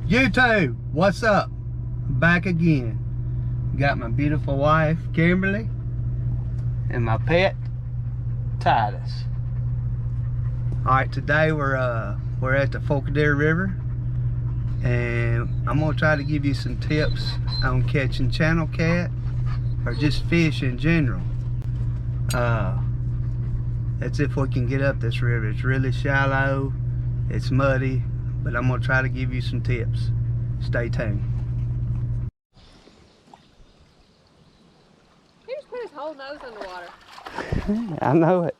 YouTube, what's up? Back again. Got my beautiful wife, Kimberly, and my pet, Titus. Alright, today we're at the Deere River, and I'm gonna try to give you some tips on catching channel cat or just fish in general. That's if we can get up this river. It's really shallow, it's muddy, but I'm gonna try to give you some tips. Stay tuned. He just put his whole nose in the water. I know it.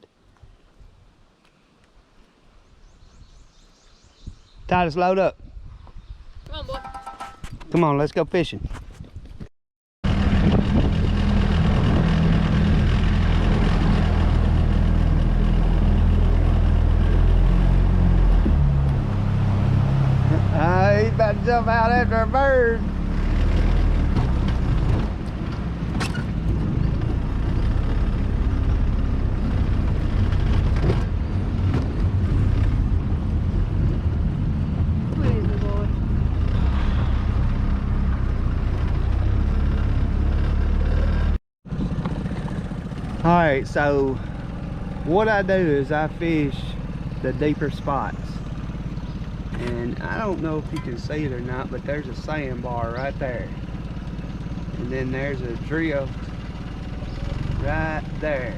Titus, load up. Come on, boy. Come on, let's go fishing. He's about to jump out after a bird. Alright, so what I do is I fish the deeper spots. And I don't know if you can see it or not, but there's a sandbar right there. And then there's a drill right there.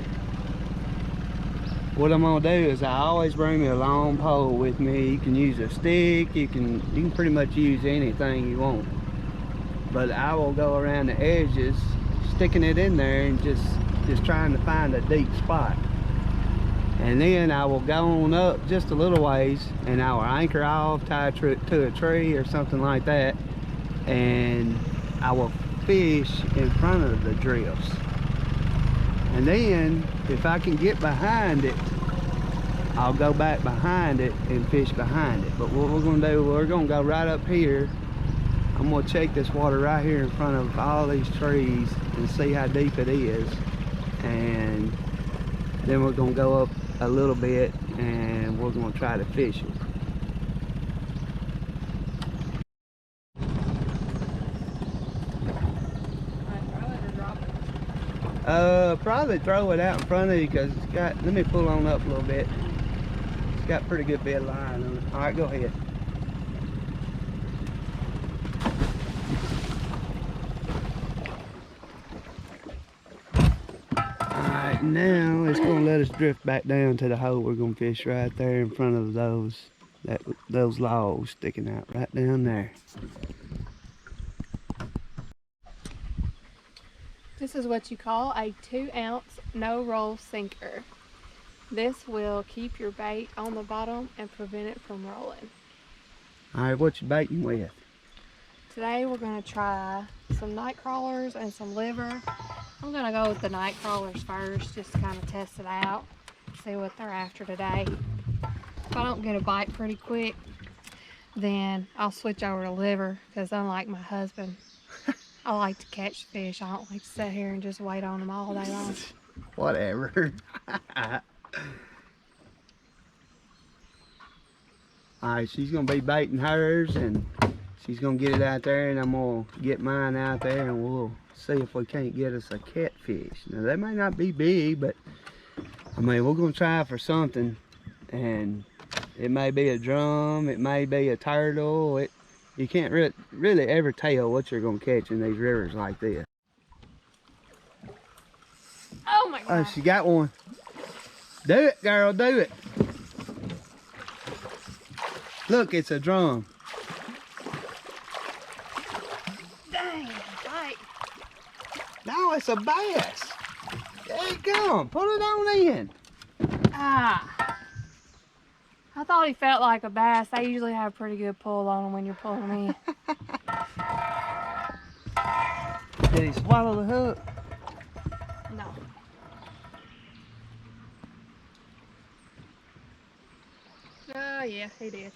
What I'm gonna do is I always bring me a long pole with me. You can use a stick, you can pretty much use anything you want. But I will go around the edges, sticking it in there and just trying to find a deep spot. And then I will go on up just a little ways and I will anchor off, tie to a tree or something like that, and I will fish in front of the drills. And then if I can get behind it, I'll go back behind it and fish behind it. But what we're gonna do, we're gonna go right up here. I'm gonna check this water right here in front of all these trees and see how deep it is. And then we're gonna go up a little bit and we're gonna try to fish it. Probably throw it out in front of you because it's got, let me pull on up a little bit. It's got pretty good bit of line on it. Alright, go ahead. Alright, now it's gonna let us drift back down to the hole. We're gonna fish right there in front of those logs sticking out right down there. This is what you call a 2-ounce no-roll sinker. This will keep your bait on the bottom and prevent it from rolling. Alright, what you baiting with? Today we're going to try some night crawlers and some liver. I'm going to go with the night crawlers first, just to kind of test it out, see what they're after today. If I don't get a bite pretty quick, then I'll switch over to liver, because unlike my husband, I like to catch fish. I don't like to sit here and just wait on them all day long. Whatever. Alright, she's gonna be baiting hers and she's gonna get it out there, and I'm gonna get mine out there and we'll see if we can't get us a catfish. Now they may not be big, but I mean, we're gonna try for something, and it may be a drum, it may be a turtle. You can't really ever tell what you're gonna catch in these rivers like this. Oh my God. Oh, she got one. Do it, girl, do it. Look, it's a drum. Dang, bite. No, it's a bass. There you go. Put it on in. Ah. I thought he felt like a bass. They usually have a pretty good pull on them when you're pulling them in. Did he swallow the hook? No. Oh, yeah, he did.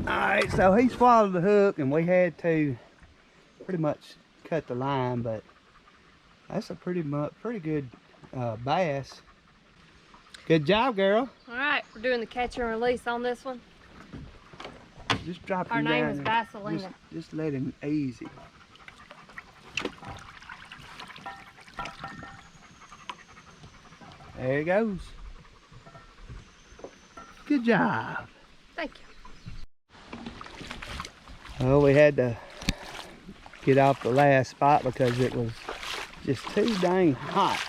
Alright, so he swallowed the hook and we had to pretty much cut the line, but that's a pretty good bass. Good job, girl. All right, we're doing the catch and release on this one. Just drop Her him name down is and Vaselina. just let him easy. There he goes. Good job. Thank you. Well, we had to get off the last spot because it was just too dang hot.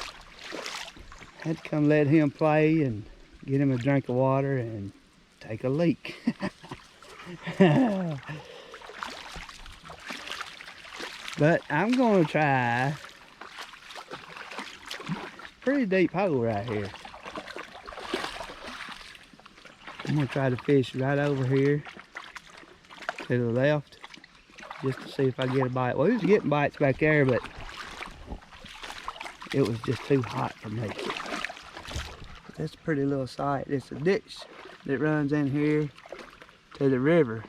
Had to come let him play and get him a drink of water and take a leak. But I'm gonna try. Pretty deep hole right here. I'm gonna try to fish right over here to the left just to see if I get a bite. Well, we was getting bites back there, but it was just too hot for me. But that's a pretty little sight. It's a ditch that runs in here to the river.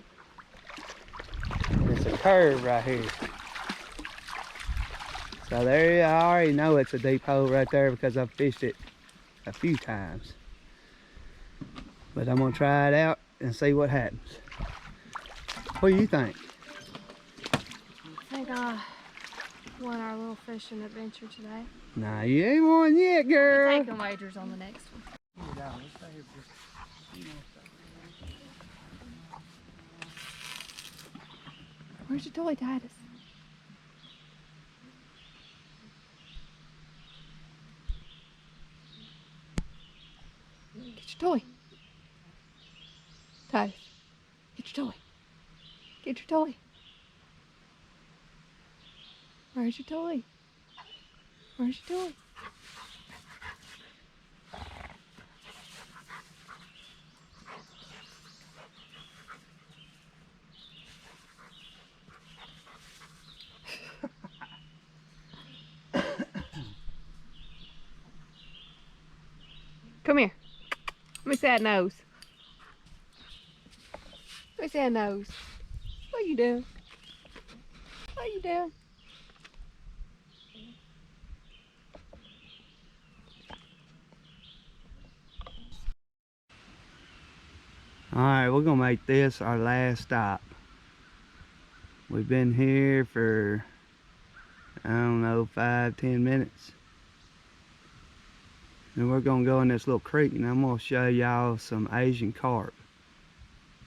And it's a curve right here. So there, I already know it's a deep hole right there because I've fished it a few times. But I'm gonna try it out and see what happens. What do you think? I think I won our little fishing adventure today. Nah, you ain't won yet, girl. We're taking wagers on the next one. Where's your toy, Titus? Get your toy. Titus, get your toy. Get your toy. Where's your toy? Where's your toy? Come here. Let me see that nose. Let me see that nose. What you doing? What you doing? Alright, we're gonna make this our last stop. We've been here for, I don't know, 5-10 minutes. And we're gonna go in this little creek and I'm gonna show y'all some Asian carp.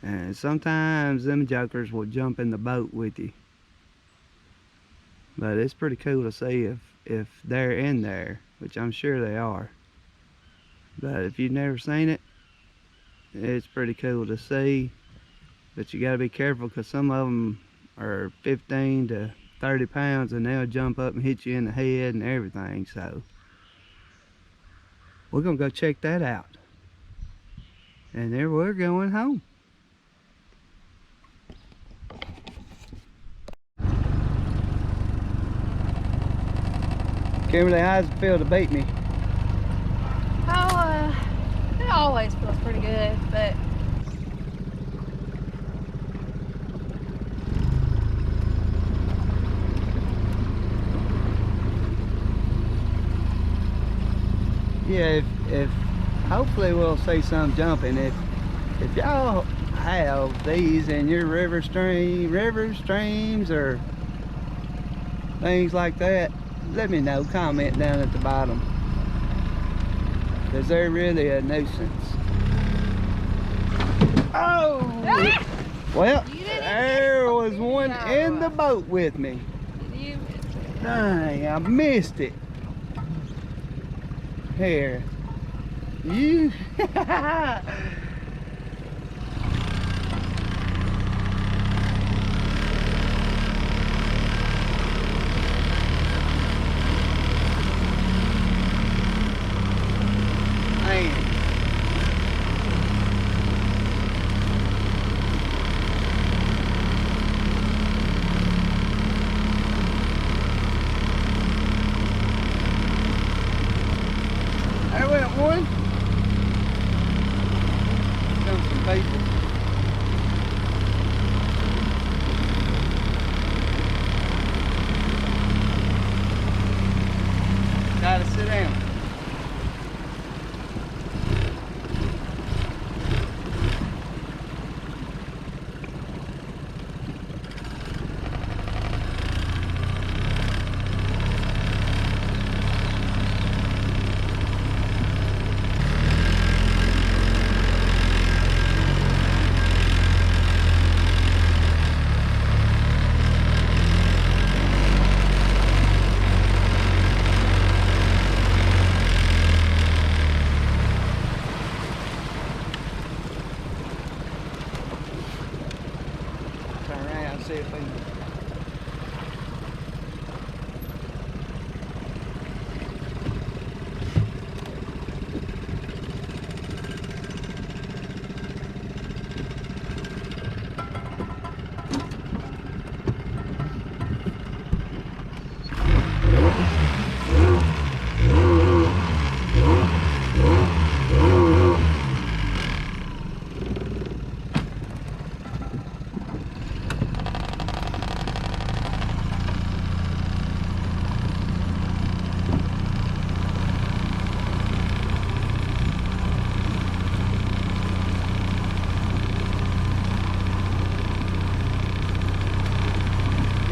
And sometimes them jokers will jump in the boat with you. But it's pretty cool to see if they're in there, which I'm sure they are. But if you've never seen it, it's pretty cool to see. But you gotta be careful because some of them are 15 to 30 pounds and they'll jump up and hit you in the head and everything. So we're gonna go check that out. And there we're going home. Kimberly, how's it feel to beat me? Oh, it always feels pretty good, but Yeah, if hopefully we'll see some jumping. If y'all have these in your river streams or things like that, let me know. Comment down at the bottom, because they're really a nuisance. Oh! Ah! Well, there was one in the boat with me. You missed it. Dang, I missed it. Here. You. Man. There went one. around, see if we can.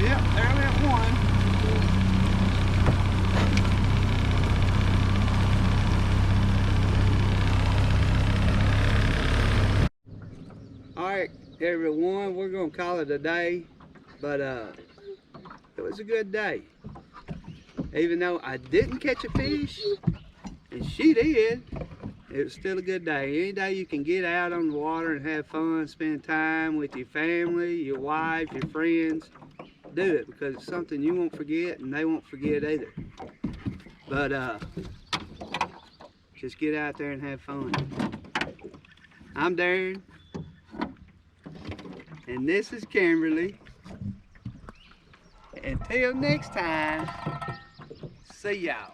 Yep, there went one. Alright, everyone, we're gonna call it a day, but it was a good day. Even though I didn't catch a fish, and she did, it was still a good day. Any day you can get out on the water and have fun, spend time with your family, your wife, your friends, do it, because it's something you won't forget and they won't forget either. But just get out there and have fun. I'm Darren, and this is Kimberly. Until next time, see y'all.